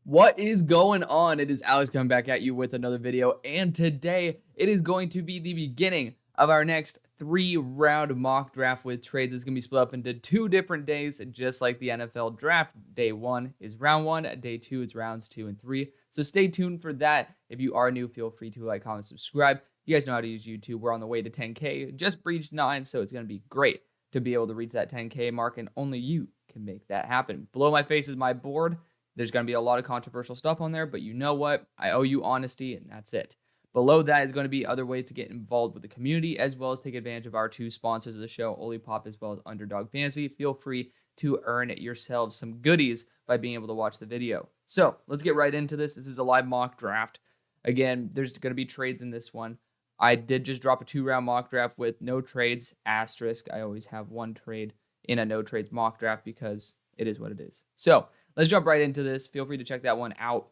What is going on? It is Alex coming back at you with another video, and today it is going to be the beginning of our next 3-round mock draft with trades. It's going to be split up into 2 different days, just like the NFL draft. Day 1 is round 1, day 2 is rounds 2 and 3. So stay tuned for that. If you are new, feel free to like, comment, subscribe. You guys know how to use YouTube. We're on the way to 10K, just breached 9, so it's going to be great to be able to reach that 10K mark, and only you can make that happen. Below my face is my board. There's going to be a lot of controversial stuff on there, but you know what? I owe you honesty, and that's it. Below that is going to be other ways to get involved with the community, as well as take advantage of our 2 sponsors of the show, Olipop as well as UnderDog Fantasy. Feel free to earn yourselves some goodies by being able to watch the video. So let's get right into this. This is a live mock draft. Again, there's going to be trades in this one. I did just drop a 2-round mock draft with no trades, asterisk. I always have 1 trade in a no trades mock draft because it is what it is. So let's jump right into this. Feel free to check that one out.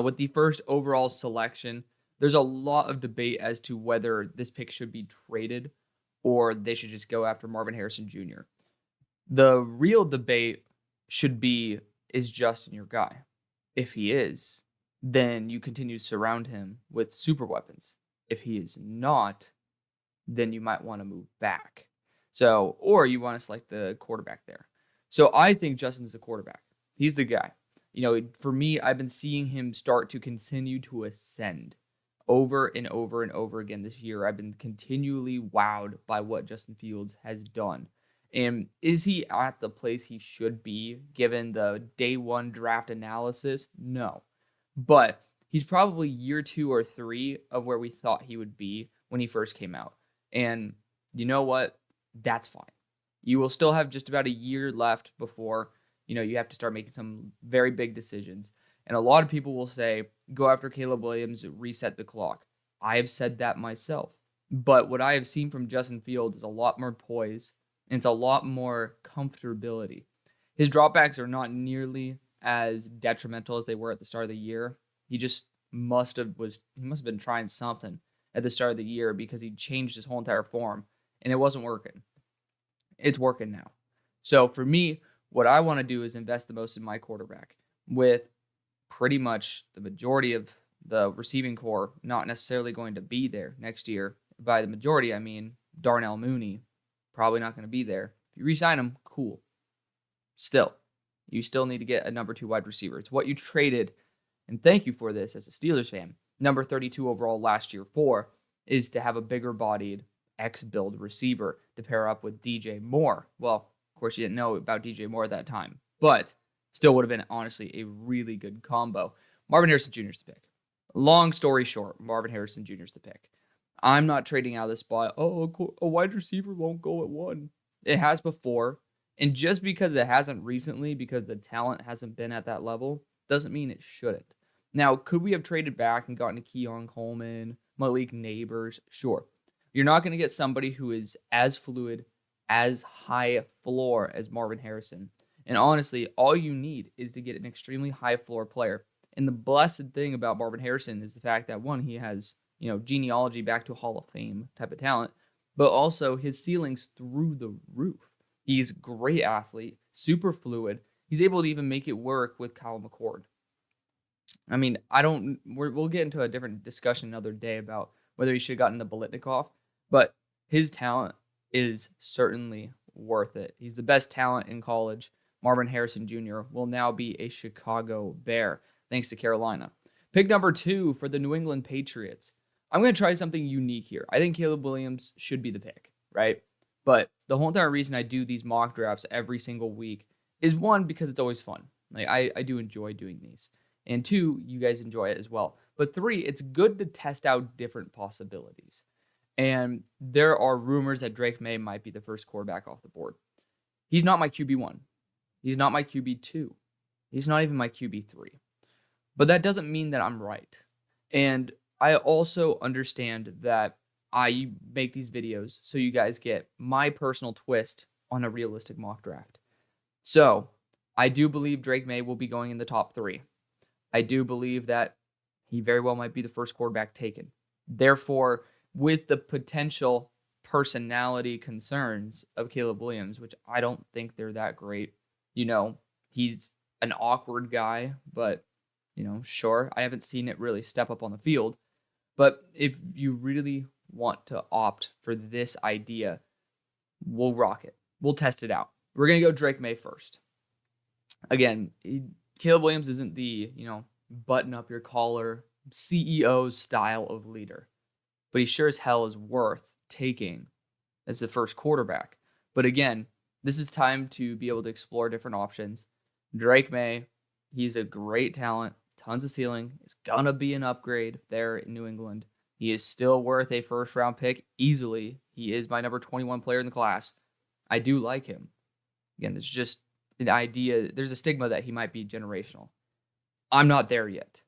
With the first overall selection, there's a lot of debate as to whether this pick should be traded or they should just go after Marvin Harrison Jr. The real debate should be, is Justin your guy? If he is, then you continue to surround him with super weapons. If he is not, then you might want to move back. So, or you want to select the quarterback there. So I think Justin's the quarterback. He's the guy. You know, for me, I've been seeing him start to continue to ascend over and over and over again this year. I've been continually wowed by what Justin Fields has done. And is he at the place he should be given the day 1 draft analysis? No. But he's probably year 2 or 3 of where we thought he would be when he first came out. And you know what? That's fine. You will still have just about a year left before, you have to start making some very big decisions. And a lot of people will say, go after Caleb Williams, reset the clock. I have said that myself. But what I have seen from Justin Fields is a lot more poise, and it's a lot more comfortability. His dropbacks are not nearly as detrimental as they were at the start of the year. He just must have been trying something at the start of the year because he changed his whole entire form, and it wasn't working. It's working now. So for me, what I want to do is invest the most in my quarterback, with pretty much the majority of the receiving core not necessarily going to be there next year. By the majority, I mean Darnell Mooney, probably not going to be there. If you re-sign him, cool. Still, you still need to get a number 2 wide receiver. It's what you traded, and thank you for this as a Steelers fan, number 32 overall last year for, is to have a bigger-bodied X-build receiver to pair up with DJ Moore. Well, of course, you didn't know about DJ Moore at that time, but still would have been, honestly, a really good combo. Marvin Harrison Jr. is the pick. Long story short, Marvin Harrison Jr. is the pick. I'm not trading out of this spot. Oh, a wide receiver won't go at 1. It has before, and just because it hasn't recently, because the talent hasn't been at that level, doesn't mean it shouldn't. Now, could we have traded back and gotten a Keon Coleman, Malik Neighbors? Sure. You're not going to get somebody who is as fluid, as high floor as Marvin Harrison. And honestly, all you need is to get an extremely high floor player. And the blessed thing about Marvin Harrison is the fact that, 1, he has, genealogy back to Hall of Fame type of talent, but also his ceiling's through the roof. He's a great athlete, super fluid. He's able to even make it work with Kyle McCord. I mean, we'll get into a different discussion another day about whether he should have gotten the Biletnikoff, but his talent is certainly worth it. He's the best talent in college. Marvin Harrison Jr. will now be a Chicago Bear, thanks to Carolina. Pick number 2 for the New England Patriots. I'm going to try something unique here. I think Caleb Williams should be the pick, right? But the whole entire reason I do these mock drafts every single week is, 1, because it's always fun. Like I do enjoy doing these. And 2, you guys enjoy it as well. But 3, it's good to test out different possibilities. And there are rumors that Drake Maye might be the first quarterback off the board. He's not my QB1. He's not my QB2. He's not even my QB3. But that doesn't mean that I'm right. And I also understand that I make these videos so you guys get my personal twist on a realistic mock draft. So I do believe Drake Maye will be going in the top 3. I do believe that he very well might be the first quarterback taken. Therefore, with the potential personality concerns of Caleb Williams, which I don't think they're that great. He's an awkward guy, but Sure, I haven't seen it really step up on the field, but if you really want to opt for this idea, we'll rock it. We'll test it out. We're going to go Drake Maye first. Again, Caleb Williams isn't the, button up your collar, CEO style of leader, but he sure as hell is worth taking as the first quarterback. But again, this is time to be able to explore different options. Drake Maye, he's a great talent, tons of ceiling. It's going to be an upgrade there in New England. He is still worth a first round pick easily. He is my number 21 player in the class. I do like him. Again, there's just an idea. There's a stigma that he might be generational. I'm not there yet,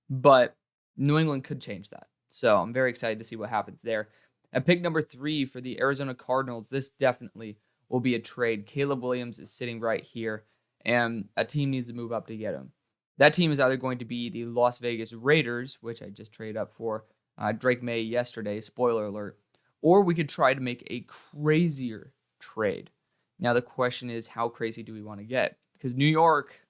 but New England could change that. So I'm very excited to see what happens there. At pick number 3 for the Arizona Cardinals, this definitely will be a trade. Caleb Williams is sitting right here, and a team needs to move up to get him. That team is either going to be the Las Vegas Raiders, which I just traded up for Drake Maye yesterday, spoiler alert, or we could try to make a crazier trade. Now, the question is, how crazy do we want to get? Because New York,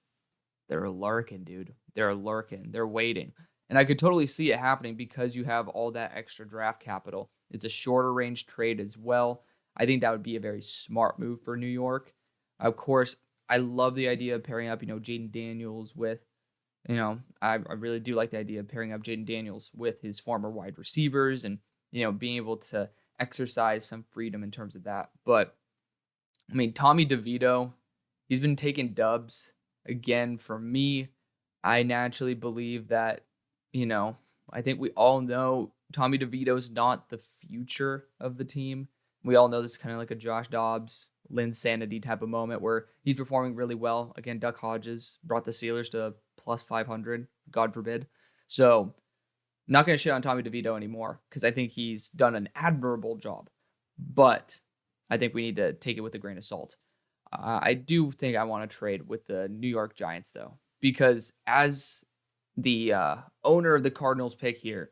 they're lurking, dude. They're lurking. They're waiting. And I could totally see it happening because you have all that extra draft capital. It's a shorter range trade as well. I think that would be a very smart move for New York. Of course, I love the idea of pairing up, Jayden Daniels with, I really do like the idea of pairing up Jayden Daniels with his former wide receivers and, being able to exercise some freedom in terms of that. But, Tommy DeVito, he's been taking dubs. Again, for me, I naturally believe that, I think we all know Tommy DeVito's not the future of the team. We all know this is kind of like a Josh Dobbs, Linsanity type of moment where he's performing really well. Again, Duck Hodges brought the Steelers to plus 500, God forbid. So, not going to shit on Tommy DeVito anymore because I think he's done an admirable job. But I think we need to take it with a grain of salt. I do think I want to trade with the New York Giants, though, because as the owner of the Cardinals pick here,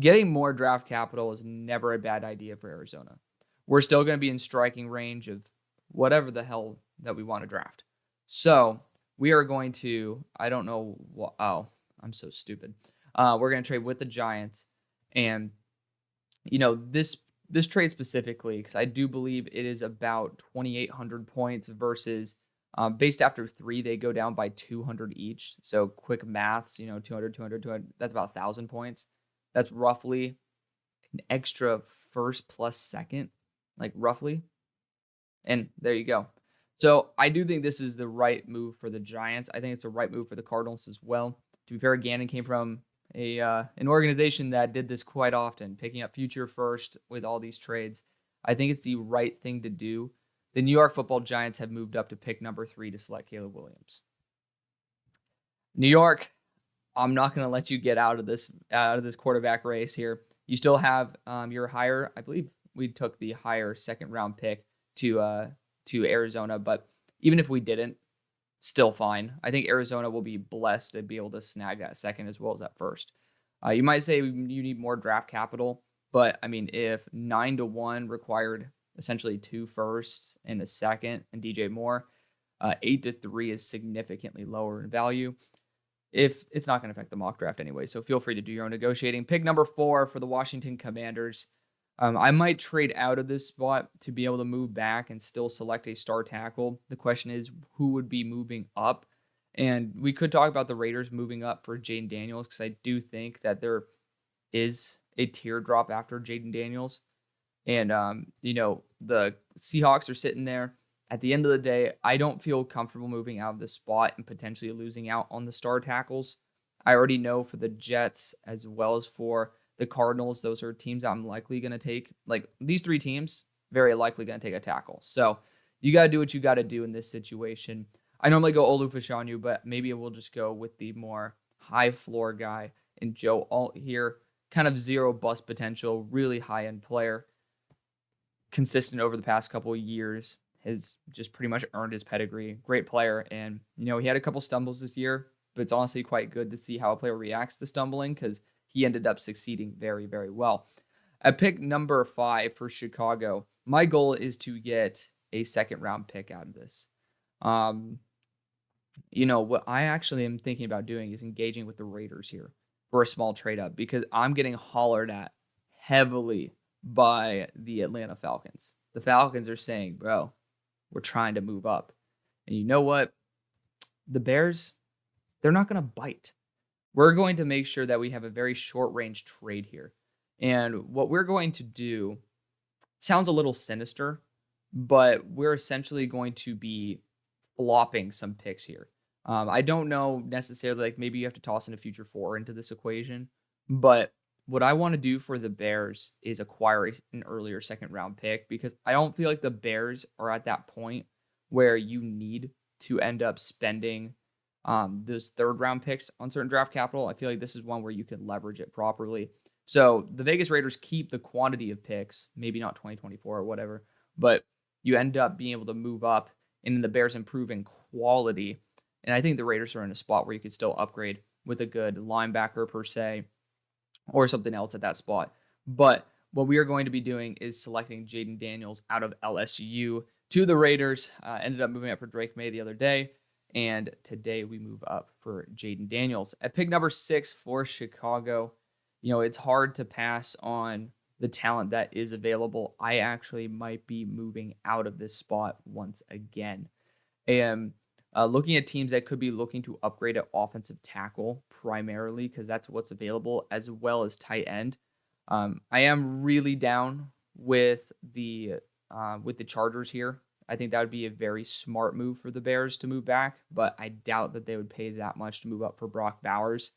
getting more draft capital is never a bad idea for Arizona. We're still going to be in striking range of whatever the hell that we want to draft. So we are going to, I don't know what, I'm so stupid. We're going to trade with the Giants. And, this trade specifically, because I do believe it is about 2,800 points versus based after 3, they go down by 200 each. So quick maths, 200, 200, 200, that's about 1,000 points. That's roughly an extra first plus second, like roughly. And there you go. So I do think this is the right move for the Giants. I think it's the right move for the Cardinals as well. To be fair, Gannon came from an organization that did this quite often, picking up future first with all these trades. I think it's the right thing to do. The New York Football Giants have moved up to pick number 3 to select Caleb Williams. New York, I'm not going to let you get out of this quarterback race here. You still have your higher, I believe we took the higher second round pick to Arizona, but even if we didn't, still fine. I think Arizona will be blessed to be able to snag that second as well as that first. You might say you need more draft capital, but if 9-1 required essentially 2 firsts and a second and DJ Moore, 8-3 is significantly lower in value. If it's not going to affect the mock draft anyway, so feel free to do your own negotiating. Pick number 4 for the Washington Commanders. I might trade out of this spot to be able to move back and still select a star tackle. The question is, who would be moving up? And we could talk about the Raiders moving up for Jayden Daniels because I do think that there is a teardrop after Jayden Daniels. And, the Seahawks are sitting there. At the end of the day, I don't feel comfortable moving out of this spot and potentially losing out on the star tackles. I already know for the Jets as well as for the Cardinals, those are teams I'm likely going to take. Like these 3 teams, very likely going to take a tackle. So you got to do what you got to do in this situation. I normally go Olu Fashanu, but maybe we'll just go with the more high floor guy and Joe Alt here. Kind of zero bust potential, really high end player. Consistent over the past couple of years. Has just pretty much earned his pedigree. Great player. And, he had a couple stumbles this year, but it's honestly quite good to see how a player reacts to stumbling because he ended up succeeding very, very well. At pick number 5 for Chicago, my goal is to get a second round pick out of this. What I actually am thinking about doing is engaging with the Raiders here for a small trade up because I'm getting hollered at heavily by the Atlanta Falcons. The Falcons are saying, bro, we're trying to move up. And you know what? The Bears, they're not going to bite. We're going to make sure that we have a very short range trade here. And what we're going to do sounds a little sinister, but we're essentially going to be flopping some picks here. I don't know necessarily, like maybe you have to toss in a future four into this equation, but what I want to do for the Bears is acquire an earlier second round pick because I don't feel like the Bears are at that point where you need to end up spending those third round picks on certain draft capital. I feel like this is one where you can leverage it properly. So the Vegas Raiders keep the quantity of picks, maybe not 2024 or whatever, but you end up being able to move up and then the Bears improve in quality. And I think the Raiders are in a spot where you could still upgrade with a good linebacker per se or something else at that spot. But what we are going to be doing is selecting Jayden Daniels out of LSU to the Raiders. Ended up moving up for Drake Maye the other day. And today we move up for Jayden Daniels. At pick number 6 for Chicago, it's hard to pass on the talent that is available. I actually might be moving out of this spot once again. And looking at teams that could be looking to upgrade at offensive tackle primarily because that's what's available, as well as tight end. I am really down with the Chargers here. I think that would be a very smart move for the Bears to move back, but I doubt that they would pay that much to move up for Brock Bowers.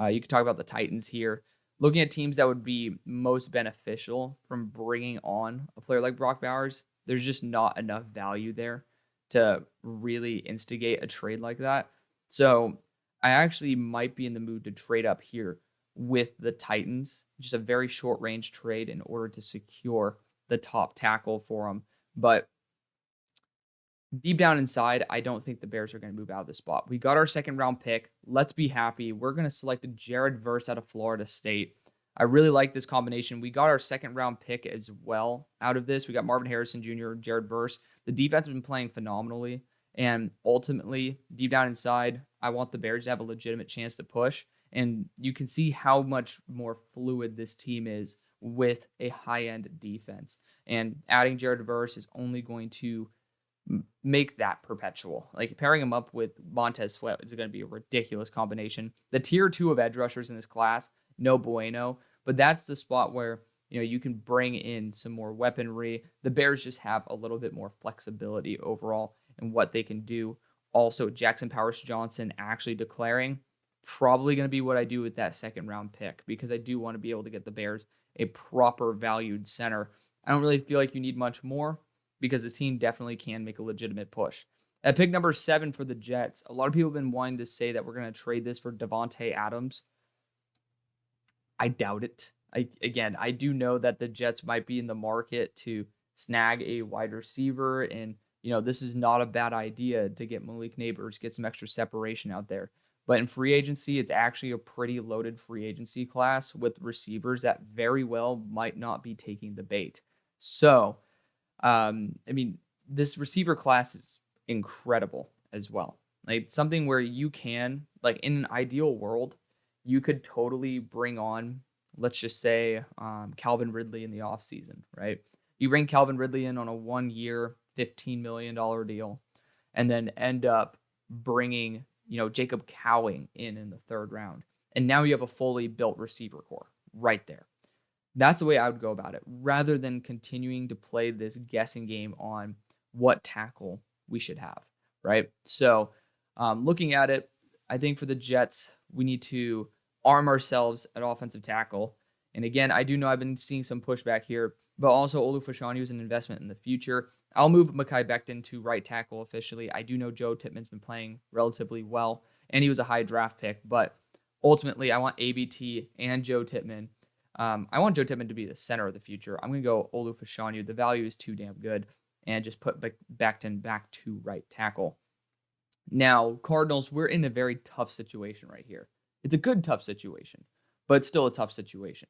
You could talk about the Titans here. Looking at teams that would be most beneficial from bringing on a player like Brock Bowers, there's just not enough value there to really instigate a trade like that. So I actually might be in the mood to trade up here with the Titans, just a very short range trade in order to secure the top tackle for them. But deep down inside, I don't think the Bears are going to move out of the spot. We got our second round pick. Let's be happy. We're going to select a Jared Verse out of Florida State. I really like this combination. We got our second round pick as well out of this. We got Marvin Harrison Jr., Jared Verse. The defense has been playing phenomenally. And ultimately, deep down inside, I want the Bears to have a legitimate chance to push. And you can see how much more fluid this team is with a high-end defense. And adding Jared Verse is only going to make that perpetual. Like pairing him up with Montez Sweat is going to be a ridiculous combination. The tier 2 of edge rushers in this class, no bueno, but that's the spot where you can bring in some more weaponry. The Bears just have a little bit more flexibility overall in what they can do. Also, Jackson Powers Johnson actually declaring probably going to be what I do with that second round pick because I do want to be able to get the Bears a proper valued center. I don't really feel like you need much more because this team definitely can make a legitimate push. At pick number 7 for the Jets, a lot of people have been wanting to say that we're going to trade this for Devontae Adams. I doubt it. I do know that the Jets might be in the market to snag a wide receiver, and this is not a bad idea to get Malik Neighbors, get some extra separation out there. But in free agency, it's actually a pretty loaded free agency class with receivers that very well might not be taking the bait. So, this receiver class is incredible as well. Like something where you can, like in an ideal world, you could totally bring on, let's just say, Calvin Ridley in the offseason, right? You bring Calvin Ridley in on a 1-year, $15 million deal, and then end up bringing, Jacob Cowing in the third round. And now you have a fully built receiver core right there. That's the way I would go about it, rather than continuing to play this guessing game on what tackle we should have, right? So looking at it, I think for the Jets, we need to arm ourselves at offensive tackle. And again, I do know I've been seeing some pushback here, but also Olu Fashanu is an investment in the future. I'll move Mekhi Becton to right tackle officially. I do know Joe Tippmann's been playing relatively well, and he was a high draft pick, but ultimately I want ABT and Joe Tippmann. I want Joe Tippmann to be the center of the future. I'm going to go Olu Fashanu. The value is too damn good, and just put Becton back to right tackle. Now, Cardinals, we're in a very tough situation right here. It's a good tough situation, but still a tough situation.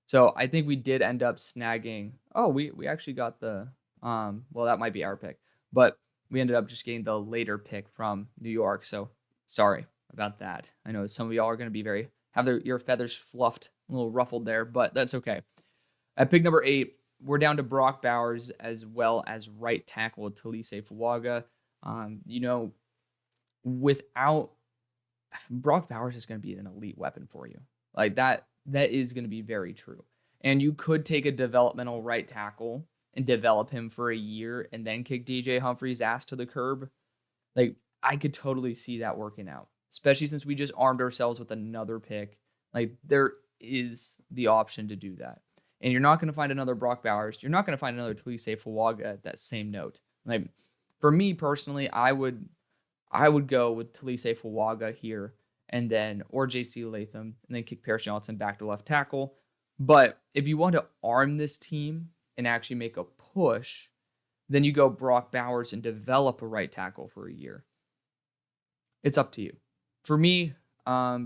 So I think we did end up snagging. Oh, we actually got the well, that might be our pick, but We ended up just getting the later pick from New York. So sorry about that. I know some of y'all are going to be have your feathers fluffed, a little ruffled there, but that's okay. At pick number 8, we're down to Brock Bowers as well as right tackle Talise Fuaga. Without Brock Bowers is going to be an elite weapon for you. Like that is going to be very true. And you could take a developmental right tackle and develop him for a year and then kick DJ Humphries' ass to the curb. Like, I could totally see that working out, especially since we just armed ourselves with another pick. Like, there is the option to do that. And you're not going to find another Brock Bowers. You're not going to find another Talise Fuaga at that same note. Like, for me personally, I would go with Talise Fuaga here and then, or JC Latham, and then kick Paris Johnson back to left tackle. But if you want to arm this team and actually make a push, then you go Brock Bowers and develop a right tackle for a year. It's up to you. For me,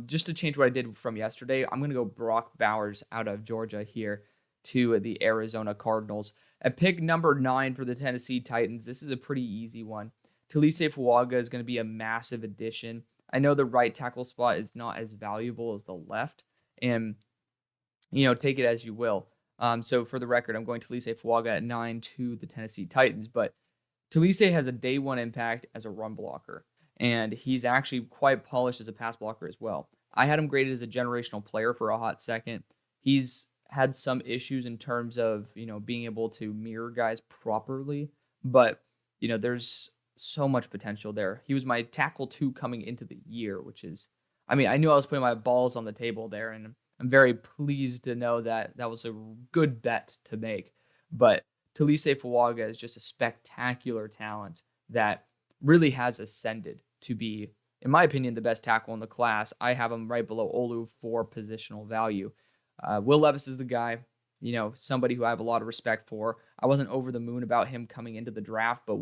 just to change what I did from yesterday, I'm going to go Brock Bowers out of Georgia here to the Arizona Cardinals. At pick number 9 for the Tennessee Titans, this is a pretty easy one. Talise Fuaga is going to be a massive addition. I know the right tackle spot is not as valuable as the left, and take it as you will. So for the record, I'm going Talise Fuaga at 9 to the Tennessee Titans, but Talise has a day 1 impact as a run blocker, and he's actually quite polished as a pass blocker as well. I had him graded as a generational player for a hot second. He's had some issues in terms of, being able to mirror guys properly, but, there's so much potential there. He was my tackle 2 coming into the year, which is, I knew I was putting my balls on the table there, and I'm very pleased to know that that was a good bet to make. But Talise Fuaga is just a spectacular talent that really has ascended to be, in my opinion, the best tackle in the class. I have him right below Olu for positional value. Will Levis is the guy, somebody who I have a lot of respect for. I wasn't over the moon about him coming into the draft, but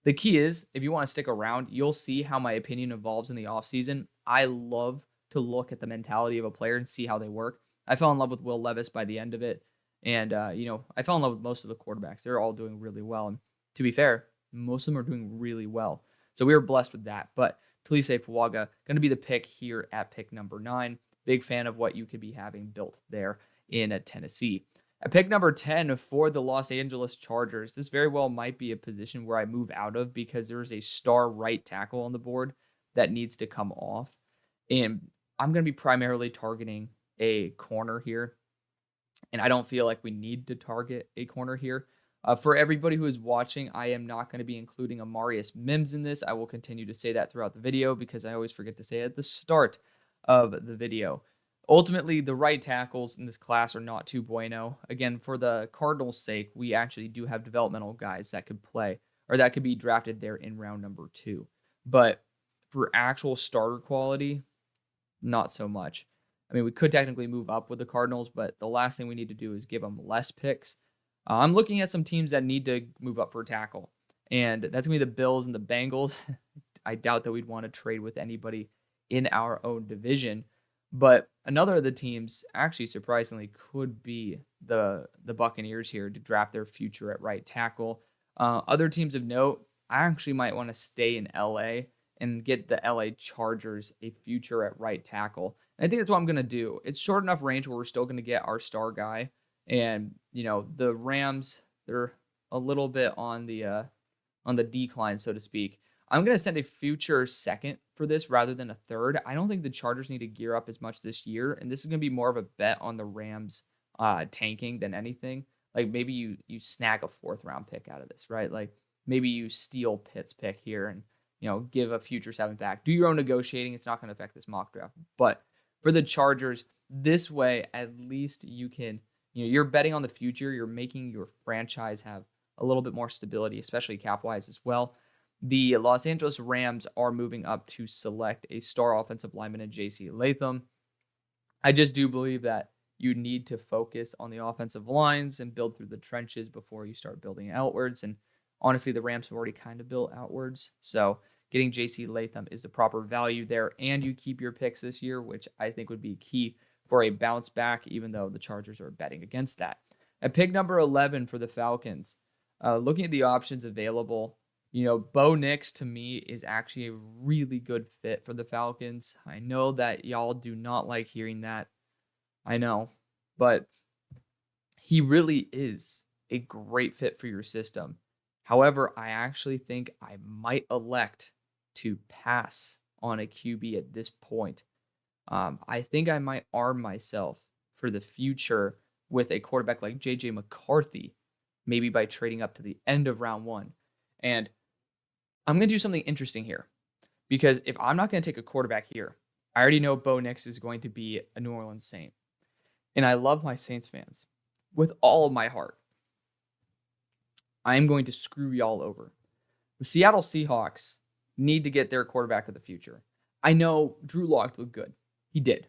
the key is, if you want to stick around, you'll see how my opinion evolves in the offseason. I love to look at the mentality of a player and see how they work. I fell in love with Will Levis by the end of it. And, I fell in love with most of the quarterbacks. They're all doing really well. And to be fair, most of them are doing really well. So we were blessed with that. But Talise Fuaga, going to be the pick here at pick number 9. Big fan of what you could be having built there in Tennessee. At pick number 10 for the Los Angeles Chargers, this very well might be a position where I move out of because there's a star right tackle on the board that needs to come off. And I'm going to be primarily targeting a corner here. And I don't feel like we need to target a corner here. For everybody who is watching, I am not going to be including Amarius Mims in this. I will continue to say that throughout the video because I always forget to say it at the start of the video. Ultimately, the right tackles in this class are not too bueno. Again, for the Cardinals' sake, we actually do have developmental guys that could play, or that could be drafted there in round number 2. But for actual starter quality, not so much. We could technically move up with the Cardinals, but the last thing we need to do is give them less picks. I'm looking at some teams that need to move up for a tackle, and that's going to be the Bills and the Bengals. I doubt that we'd want to trade with anybody in our own division. But another of the teams, actually surprisingly, could be the Buccaneers here to draft their future at right tackle. Other teams of note, I actually might want to stay in LA and get the LA Chargers a future at right tackle. And I think that's what I'm going to do. It's short enough range where we're still going to get our star guy. And, the Rams, they're a little bit on the decline, so to speak. I'm going to send a future second for this rather than a third. I don't think the Chargers need to gear up as much this year, and this is going to be more of a bet on the Rams tanking than anything. Like, maybe you snag a 4th round pick out of this, right? Like, maybe you steal Pitt's pick here and, give a future 7th back. Do your own negotiating. It's not going to affect this mock draft. But for the Chargers, this way, at least you can, you're betting on the future. You're making your franchise have a little bit more stability, especially cap-wise as well. The Los Angeles Rams are moving up to select a star offensive lineman in JC Latham. I just do believe that you need to focus on the offensive lines and build through the trenches before you start building outwards. And honestly, the Rams have already kind of built outwards. So getting JC Latham is the proper value there. And you keep your picks this year, which I think would be key for a bounce back, even though the Chargers are betting against that. At pick number 11 for the Falcons, looking at the options available, Bo Nix to me is actually a really good fit for the Falcons. I know that y'all do not like hearing that. I know, but he really is a great fit for your system. However, I actually think I might elect to pass on a QB at this point. I think I might arm myself for the future with a quarterback like JJ McCarthy, maybe by trading up to the end of round one. And I'm going to do something interesting here because if I'm not going to take a quarterback here, I already know Bo Nix is going to be a New Orleans Saint. And I love my Saints fans with all of my heart. I am going to screw y'all over. The Seattle Seahawks need to get their quarterback of the future. I know Drew Lock looked good. He did.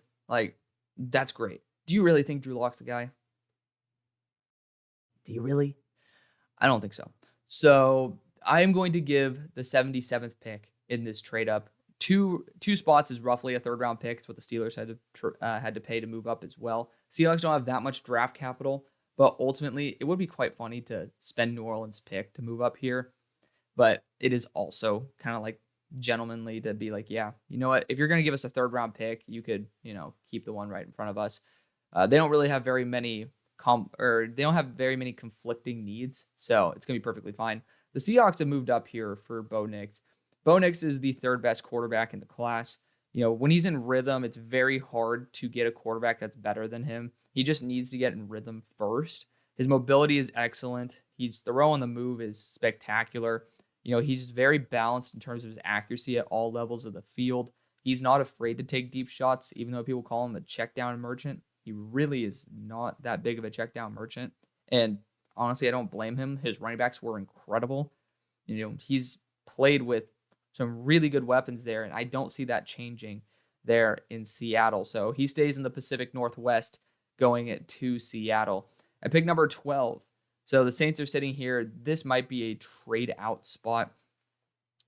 That's great. Do you really think Drew Lock's the guy? Do you really? I don't think so. So I am going to give the 77th pick in this trade up. Two spots is roughly a third round pick. It's what the Steelers had to pay to move up as well. Seahawks don't have that much draft capital, but ultimately it would be quite funny to spend New Orleans' pick to move up here. But it is also kind of gentlemanly to be like, yeah, you know what? If you're going to give us a third round pick, you could, keep the one right in front of us. They don't really have very many conflicting needs, so it's going to be perfectly fine. The Seahawks have moved up here for Bo Nix. Bo Nix is the third best quarterback in the class. When he's in rhythm, it's very hard to get a quarterback that's better than him. He just needs to get in rhythm first. His mobility is excellent. His throw on the move is spectacular. He's very balanced in terms of his accuracy at all levels of the field. He's not afraid to take deep shots, even though people call him a check down merchant. He really is not that big of a check down merchant. And honestly, I don't blame him. His running backs were incredible. He's played with some really good weapons there, and I don't see that changing there in Seattle. So he stays in the Pacific Northwest going to Seattle. At pick number 12, so the Saints are sitting here. This might be a trade out spot.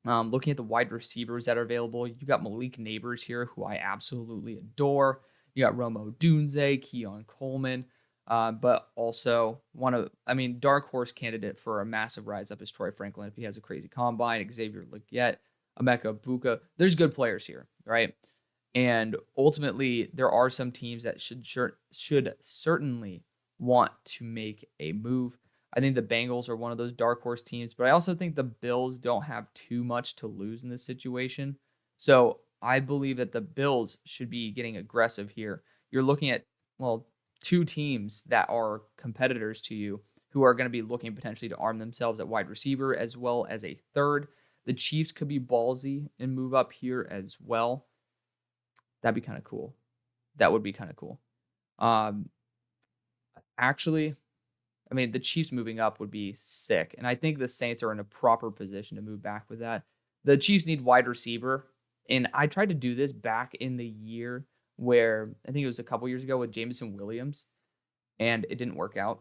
Looking at the wide receivers that are available, you got Malik Neighbors here, who I absolutely adore. You got Rome Odunze, Keon Coleman, but also dark horse candidate for a massive rise up is Troy Franklin if he has a crazy combine. Xavier Legette, Emeka Buka. There's good players here, right? And ultimately, there are some teams that should certainly want to make a move. I think the Bengals are one of those dark horse teams, but I also think the Bills don't have too much to lose in this situation. So I believe that the Bills should be getting aggressive here. You're looking at, two teams that are competitors to you who are going to be looking potentially to arm themselves at wide receiver as well as a third. The Chiefs could be ballsy and move up here as well. That'd be kind of cool. That would be kind of cool. Actually, the Chiefs moving up would be sick. And I think the Saints are in a proper position to move back with that. The Chiefs need wide receiver. And I tried to do this back in the year where I think it was a couple years ago with Jameson Williams. And it didn't work out.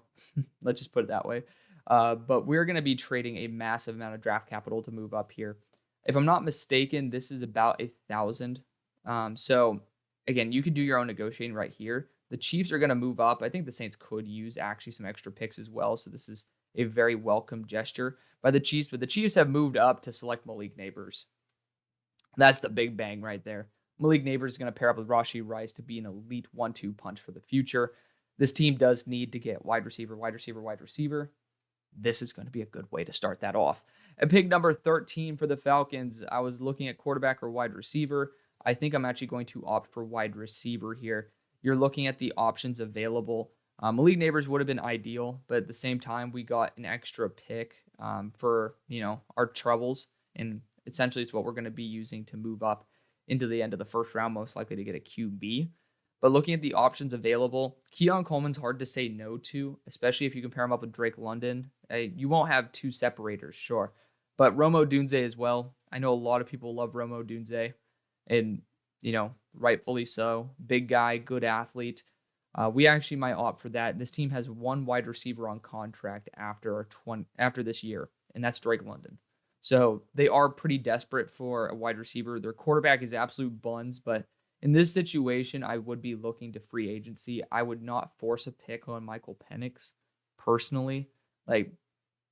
Let's just put it that way. But we're going to be trading a massive amount of draft capital to move up here. If I'm not mistaken, this is about 1,000. So again, you could do your own negotiating right here. The Chiefs are going to move up. I think the Saints could use actually some extra picks as well. So this is a very welcome gesture by the Chiefs. But the Chiefs have moved up to select Malik Neighbors. That's the big bang right there. Malik Neighbors is going to pair up with Rashee Rice to be an elite 1-2 punch for the future. This team does need to get wide receiver, wide receiver, wide receiver. This is going to be a good way to start that off. At pick number 13 for the Falcons, I was looking at quarterback or wide receiver. I think I'm actually going to opt for wide receiver here. You're looking at the options available. Malik Neighbors would have been ideal, but at the same time, we got an extra pick for our troubles, and essentially it's what we're going to be using to move up into the end of the first round, most likely to get a QB. But looking at the options available, Keon Coleman's hard to say no to, especially if you compare him up with Drake London. You won't have two separators, sure. But Rome Odunze as well. I know a lot of people love Rome Odunze, and rightfully so. Big guy, good athlete. We actually might opt for that. This team has one wide receiver on contract after this year, and that's Drake London. So they are pretty desperate for a wide receiver. Their quarterback is absolute buns, but in this situation, I would be looking to free agency. I would not force a pick on Michael Penix personally.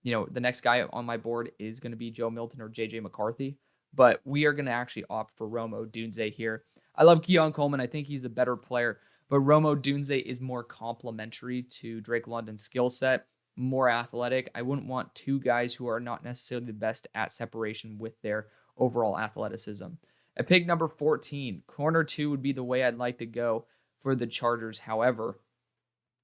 The next guy on my board is going to be Joe Milton or JJ McCarthy, but we are going to actually opt for Rome Odunze here. I love Keon Coleman. I think he's a better player, but Rome Odunze is more complementary to Drake London's skill set, more athletic. I wouldn't want two guys who are not necessarily the best at separation with their overall athleticism. At pick number 14, corner 2 would be the way I'd like to go for the Chargers. However,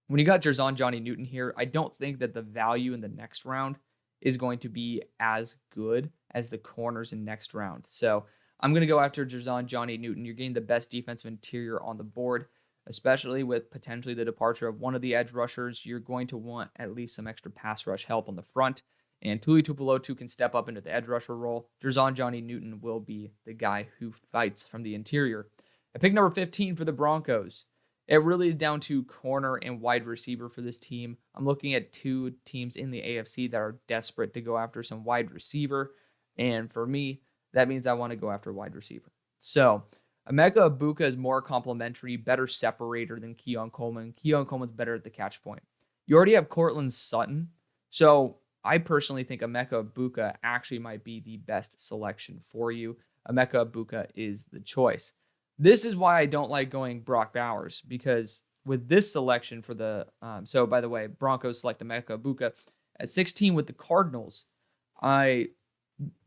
when you got Jerzon Johnny Newton here, I don't think that the value in the next round is going to be as good as the corners in next round. So I'm going to go after Jerzon Johnny Newton. You're getting the best defensive interior on the board, especially with potentially the departure of one of the edge rushers. You're going to want at least some extra pass rush help on the front. And Tuli Tuipulotu can step up into the edge rusher role. Jerzon Johnny Newton will be the guy who fights from the interior. At pick number 15 for the Broncos, it really is down to corner and wide receiver for this team. I'm looking at two teams in the AFC that are desperate to go after some wide receiver. And for me, that means I want to go after wide receiver. So Emeka Egbuka is more complimentary, better separator than Keon Coleman. Keon Coleman's better at the catch point. You already have Cortland Sutton. So I personally think Emeka Egbuka actually might be the best selection for you. Emeka Egbuka is the choice. This is why I don't like going Brock Bowers, because with this selection for the so by the way, Broncos select Emeka Egbuka at 16 with the Cardinals.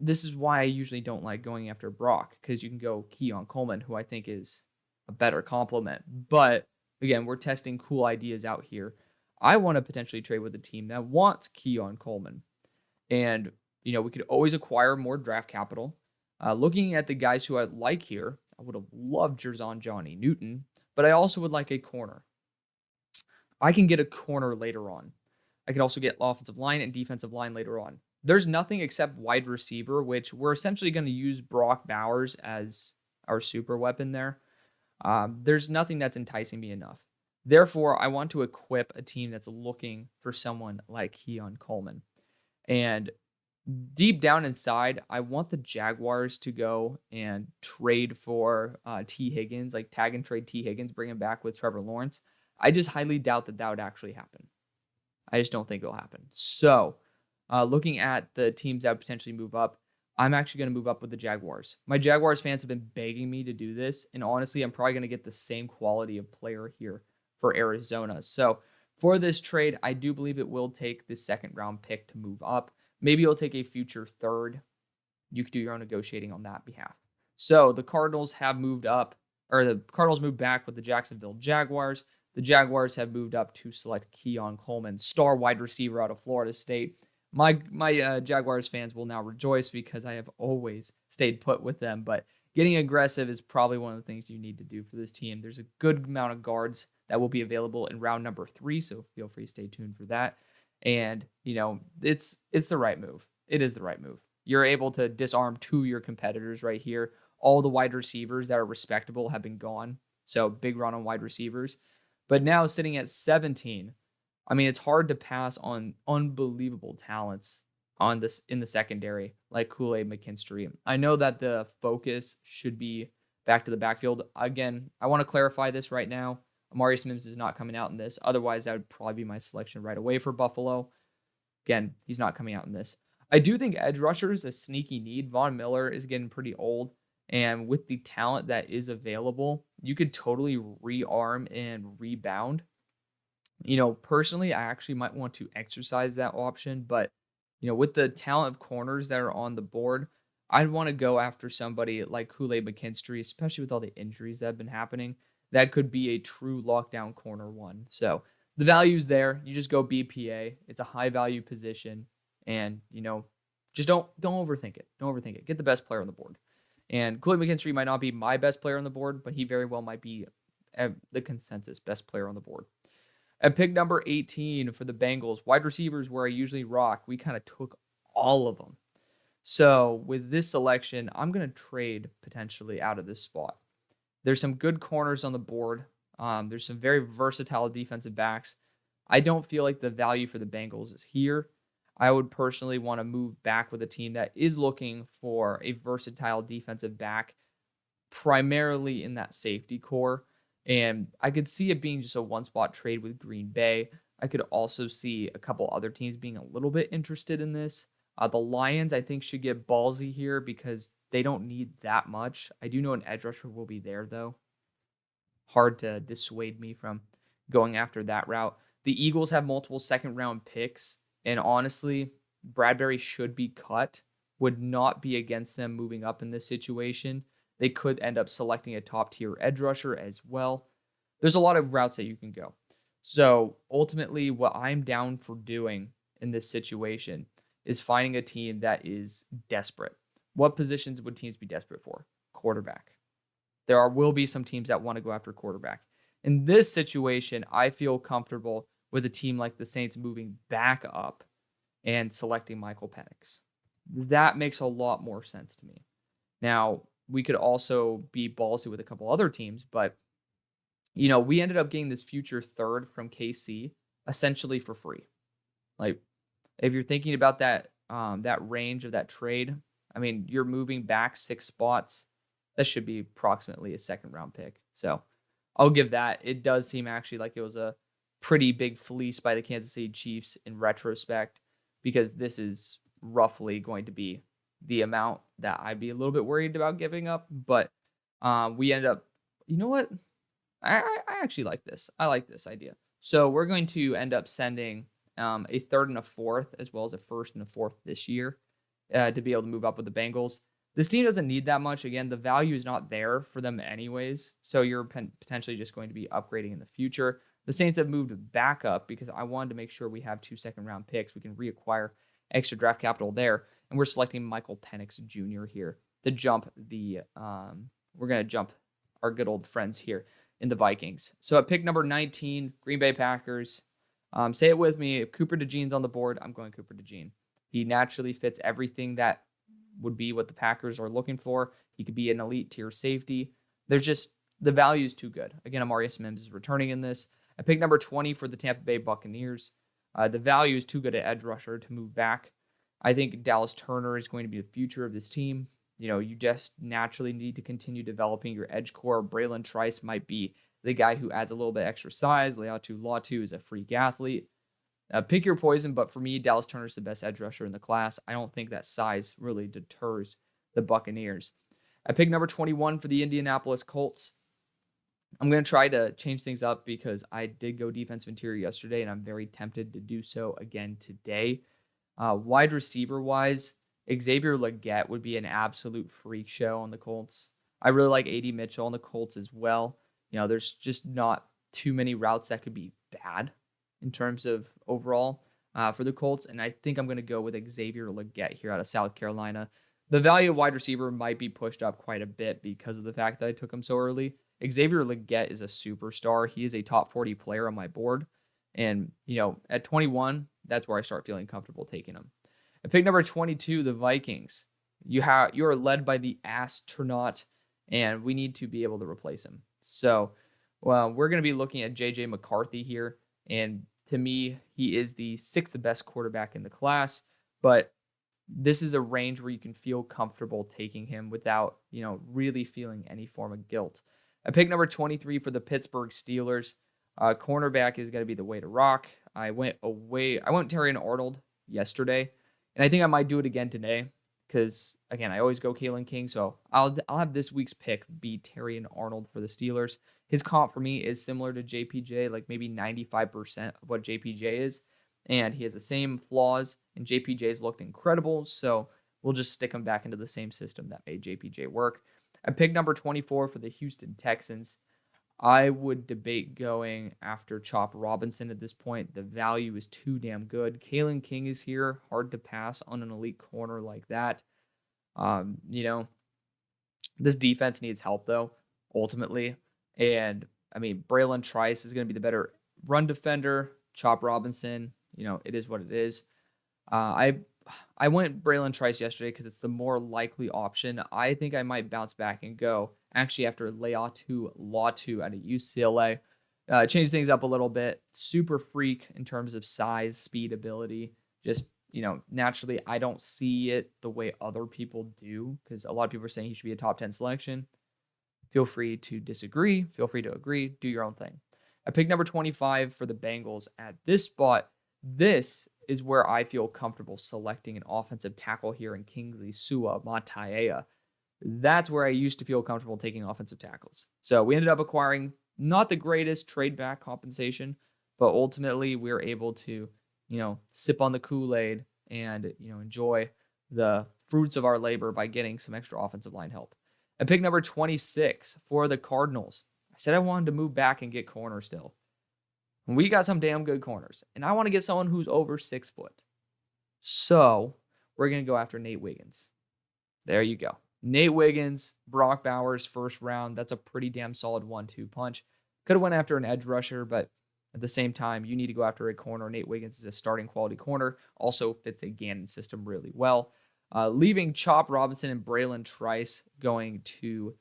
This is why I usually don't like going after Brock, because you can go Keon Coleman, who I think is a better complement. But again, we're testing cool ideas out here. I want to potentially trade with a team that wants Keon Coleman. And, we could always acquire more draft capital. Looking at the guys who I like here, I would have loved Jerzon Johnny Newton, but I also would like a corner. I can get a corner later on. I could also get offensive line and defensive line later on. There's nothing except wide receiver, which we're essentially going to use Brock Bowers as our super weapon there. There's nothing that's enticing me enough. Therefore, I want to equip a team that's looking for someone like Keon Coleman. And deep down inside, I want the Jaguars to go and trade for T. Higgins, like tag and trade T. Higgins, bring him back with Trevor Lawrence. I just highly doubt that would actually happen. I just don't think it'll happen. So, looking at the teams that would potentially move up, I'm actually going to move up with the Jaguars. My Jaguars fans have been begging me to do this, and honestly, I'm probably going to get the same quality of player here for Arizona. So for this trade, I do believe it will take the second round pick to move up. Maybe it'll take a future third. You could do your own negotiating on that behalf. So the Cardinals have moved up, or the Cardinals moved back with the Jacksonville Jaguars. The Jaguars have moved up to select Keon Coleman, star wide receiver out of Florida State. My Jaguars fans will now rejoice because I have always stayed put with them, but getting aggressive is probably one of the things you need to do for this team. There's a good amount of guards that will be available in round number 3, so feel free to stay tuned for that. And, it's the right move. It is the right move. You're able to disarm 2 of your competitors right here. All the wide receivers that are respectable have been gone, so big run on wide receivers. But now sitting at 17, it's hard to pass on unbelievable talents on this in the secondary, like Kool-Aid McKinstry. I know that the focus should be back to the backfield. Again, I want to clarify this right now. Amarius Mims is not coming out in this. Otherwise, that would probably be my selection right away for Buffalo. Again, he's not coming out in this. I do think edge rusher is a sneaky need. Von Miller is getting pretty old. And with the talent that is available, you could totally rearm and rebound. Personally, I actually might want to exercise that option. But, with the talent of corners that are on the board, I'd want to go after somebody like Kool-Aid McKinstry, especially with all the injuries that have been happening. That could be a true lockdown corner one. So the value's there. You just go BPA. It's a high value position. And, just don't overthink it. Don't overthink it. Get the best player on the board. And Kool-Aid McKinstry might not be my best player on the board, but he very well might be the consensus best player on the board. At pick number 18 for the Bengals, wide receivers where I usually rock, we kind of took all of them. So with this selection, I'm going to trade potentially out of this spot. There's some good corners on the board. There's some very versatile defensive backs. I don't feel like the value for the Bengals is here. I would personally want to move back with a team that is looking for a versatile defensive back, primarily in that safety core. And I could see it being just a one-spot trade with Green Bay. I could also see a couple other teams being a little bit interested in this. The Lions, I think, should get ballsy here because they don't need that much. I do know an edge rusher will be there, though. Hard to dissuade me from going after that route. The Eagles have multiple second-round picks, and honestly, Bradbury should be cut. Would not be against them moving up in this situation. They could end up selecting a top-tier edge rusher as well. There's a lot of routes that you can go. So ultimately, what I'm down for doing in this situation is finding a team that is desperate. What positions would teams be desperate for? Quarterback. Will be some teams that want to go after quarterback. In this situation, I feel comfortable with a team like the Saints moving back up and selecting Michael Penix. That makes a lot more sense to me. Now, we could also be ballsy with a couple other teams, but we ended up getting this future third from KC essentially for free. Like, if you're thinking about that range of that trade, I mean, you're moving back 6 spots. That should be approximately a second-round pick. So I'll give that. It does seem actually like it was a pretty big fleece by the Kansas City Chiefs in retrospect, because this is roughly going to be the amount that I'd be a little bit worried about giving up. But we end up, you know what? I actually like this. I like this idea. So we're going to end up sending a third and a fourth, as well as a first and a fourth this year to be able to move up with the Bengals. This team doesn't need that much. Again, the value is not there for them anyways, so you're potentially just going to be upgrading in the future. The Saints have moved back up because I wanted to make sure we have 2 second-round picks. We can reacquire extra draft capital there, and we're selecting Michael Penix Jr. here to jump the we're going to jump our good old friends here in the Vikings. So at pick number 19, Green Bay Packers. Say it with me. If Cooper DeJean's on the board, I'm going Cooper DeJean. He naturally fits everything that would be what the Packers are looking for. He could be an elite tier safety. There's just, the value is too good. Again, Amarius Mims is returning in this. At pick number 20 for the Tampa Bay Buccaneers, the value is too good at edge rusher to move back. I think Dallas Turner is going to be the future of this team. You just naturally need to continue developing your edge core. Braylon Trice might be the guy who adds a little bit extra size. Leatu Latu is a freak athlete. Pick your poison, but for me, Dallas Turner is the best edge rusher in the class. I don't think that size really deters the Buccaneers. At pick number 21 for the Indianapolis Colts, I'm going to try to change things up because I did go defensive interior yesterday, and I'm very tempted to do so again today. Wide receiver-wise, Xavier Legette would be an absolute freak show on the Colts. I really like A.D. Mitchell on the Colts as well. There's just not too many routes that could be bad in terms of overall for the Colts, and I think I'm going to go with Xavier Legette here out of South Carolina. The value of wide receiver might be pushed up quite a bit because of the fact that I took him so early. Xavier Legette is a superstar. He is a top 40 player on my board, and at 21, that's where I start feeling comfortable taking him. At pick number 22, the Vikings. You are led by the astronaut, and we need to be able to replace him. So, we're going to be looking at J.J. McCarthy here, and to me, he is the 6th best quarterback in the class, but this is a range where you can feel comfortable taking him without, really feeling any form of guilt. At pick number 23 for the Pittsburgh Steelers, cornerback is going to be the way to rock. I went Terrion Arnold yesterday, and I think I might do it again today because, again, I always go Kalen King, so I'll have this week's pick be Terrion Arnold for the Steelers. His comp for me is similar to JPJ, like maybe 95% of what JPJ is, and he has the same flaws, and JPJ's looked incredible, so we'll just stick him back into the same system that made JPJ work. At pick number 24 for the Houston Texans, I would debate going after Chop Robinson at this point. The value is too damn good. Kalen King is here. Hard to pass on an elite corner like that. This defense needs help, though, ultimately. And, Braylon Trice is going to be the better run defender. Chop Robinson, it is what it is. I went Braylon Trice yesterday because it's the more likely option. I think I might bounce back and go actually after Leatu Latu out of UCLA. Change things up a little bit. Super freak in terms of size, speed, ability. Just, naturally, I don't see it the way other people do because a lot of people are saying he should be a top 10 selection. Feel free to disagree. Feel free to agree. Do your own thing. I picked number 25 for the Bengals at this spot. This is where I feel comfortable selecting an offensive tackle here in Kingsley Suamataia. That's where I used to feel comfortable taking offensive tackles. So we ended up acquiring not the greatest trade back compensation, but ultimately we were able to, sip on the Kool-Aid and, enjoy the fruits of our labor by getting some extra offensive line help. At pick number 26 for the Cardinals, I said I wanted to move back and get corner still. We got some damn good corners, and I want to get someone who's over 6 foot. So we're going to go after Nate Wiggins. There you go. Nate Wiggins, Brock Bowers, first round. That's a pretty damn solid 1-2 punch. Could have went after an edge rusher, but at the same time, you need to go after a corner. Nate Wiggins is a starting quality corner. Also fits a Gannon system really well. Leaving Chop Robinson and Braylon Trice going to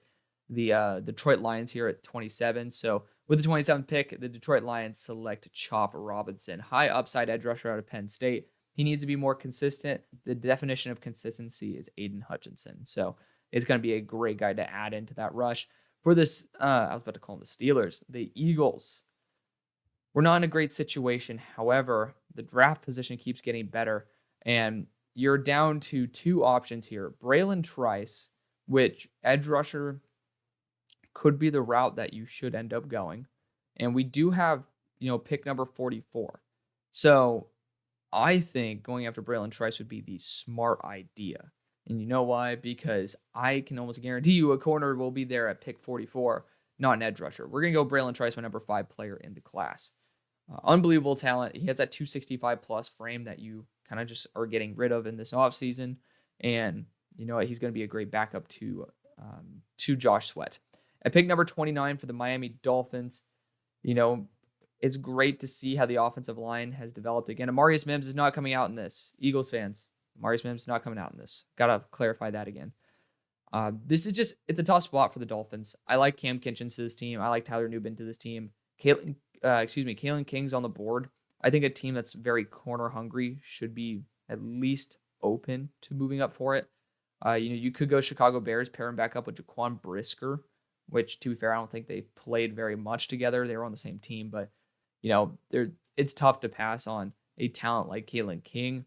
the Detroit Lions here at 27. So with the 27th pick, the Detroit Lions select Chop Robinson. High upside edge rusher out of Penn State. He needs to be more consistent. The definition of consistency is Aiden Hutchinson. So it's going to be a great guy to add into that rush. For this, I was about to call them the Steelers. The Eagles. We're not in a great situation. However, the draft position keeps getting better. And you're down to 2 options here. Braylon Trice, which edge rusher could be the route that you should end up going. And we do have, pick number 44. So I think going after Braylon Trice would be the smart idea. And you know why? Because I can almost guarantee you a corner will be there at pick 44, not an edge rusher. We're going to go Braylon Trice, my number 5 player in the class. Unbelievable talent. He has that 265 plus frame that you kind of just are getting rid of in this offseason. And you know what? He's going to be a great backup to Josh Sweat. At pick number 29 for the Miami Dolphins, it's great to see how the offensive line has developed again. Amarius Mims is not coming out in this. Eagles fans, Amarius Mims is not coming out in this. Got to clarify that again. It's a tough spot for the Dolphins. I like Cam Kinchens to this team. I like Tyler Nubin to this team. Kalen King's on the board. I think a team that's very corner hungry should be at least open to moving up for it. You could go Chicago Bears, pair him back up with Jaquan Brisker, which, to be fair, I don't think they played very much together. They were on the same team, but it's tough to pass on a talent like Kalen King.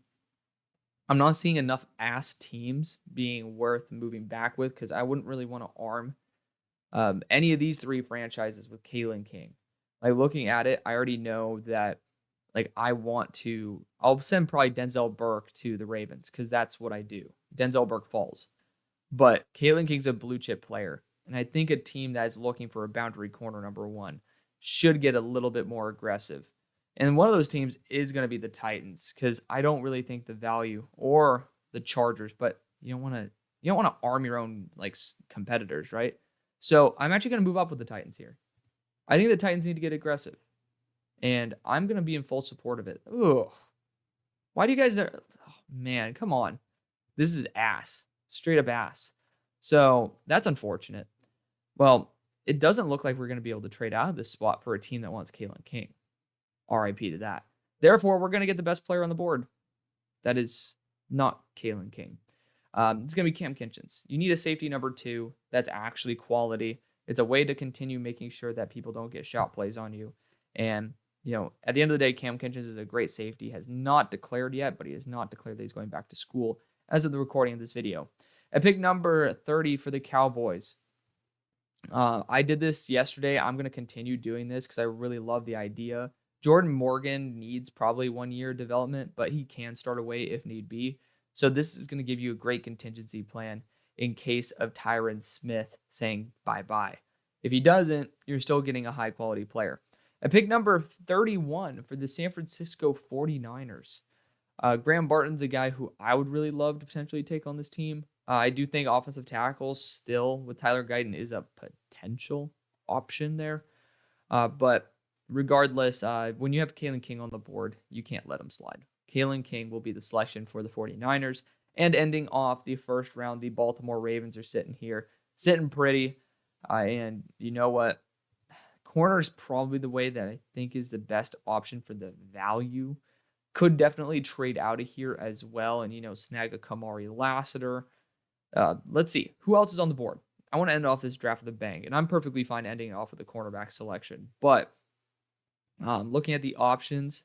I'm not seeing enough ass teams being worth moving back with because I wouldn't really want to arm any of these 3 franchises with Kalen King. Like, looking at it, I already know that I'll send probably Denzel Burke to the Ravens because that's what I do. Denzel Burke falls. But Kalen King's a blue chip player. And I think a team that is looking for a boundary corner number 1 should get a little bit more aggressive. And one of those teams is going to be the Titans because I don't really think the value, or the Chargers, but you don't want to arm your own competitors, right? So I'm actually going to move up with the Titans here. I think the Titans need to get aggressive. And I'm going to be in full support of it. Ugh. Why do you guys... Oh, man, come on. This is ass. Straight up ass. So that's unfortunate. Well, it doesn't look like we're going to be able to trade out of this spot for a team that wants Kalen King. RIP to that. Therefore, we're going to get the best player on the board. That is not Kalen King. It's going to be Cam Kinchens. You need a safety number 2 that's actually quality. It's a way to continue making sure that people don't get shot plays on you. And, at the end of the day, Cam Kinchens is a great safety. Has not declared yet, but he has not declared that he's going back to school as of the recording of this video. At pick number 30 for the Cowboys. I did this yesterday. I'm going to continue doing this because I really love the idea. Jordan Morgan needs probably 1 year development, but he can start away if need be. So this is going to give you a great contingency plan in case of Tyron Smith saying bye-bye. If he doesn't, you're still getting a high-quality player. At pick number 31 for the San Francisco 49ers. Graham Barton's a guy who I would really love to potentially take on this team. I do think offensive tackle still with Tyler Guyton is a potential option there. But regardless, when you have Kalen King on the board, you can't let him slide. Kalen King will be the selection for the 49ers. And ending off the first round, the Baltimore Ravens are sitting here, sitting pretty. And you know what? Corner is probably the way that I think is the best option for the value. Could definitely trade out of here as well and, snag a Kamari Lassiter. Let's see. Who else is on the board? I want to end off this draft with a bang, and I'm perfectly fine ending it off with a cornerback selection. But Looking at the options,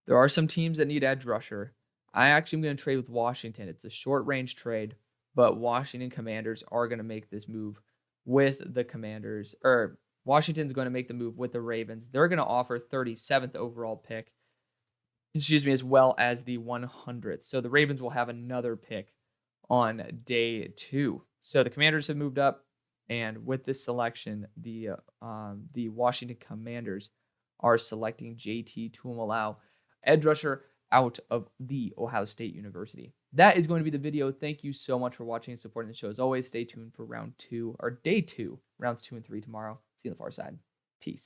there are some teams that need edge rusher. I actually am going to trade with Washington. It's a short range trade, but Washington Commanders are going to make this move with the Commanders, or Washington's going to make the move with the Ravens. They're going to offer 37th overall pick, as well as the 100th. So the Ravens will have another pick on day 2. So the Commanders have moved up, and with this selection, the Washington Commanders are selecting JT Tuimoloau, edge rusher out of the Ohio State University. That is going to be the video. Thank you so much for watching and supporting the show. As always, stay tuned for round 2 or day 2, rounds 2 and 3 tomorrow. See you on the far side. Peace.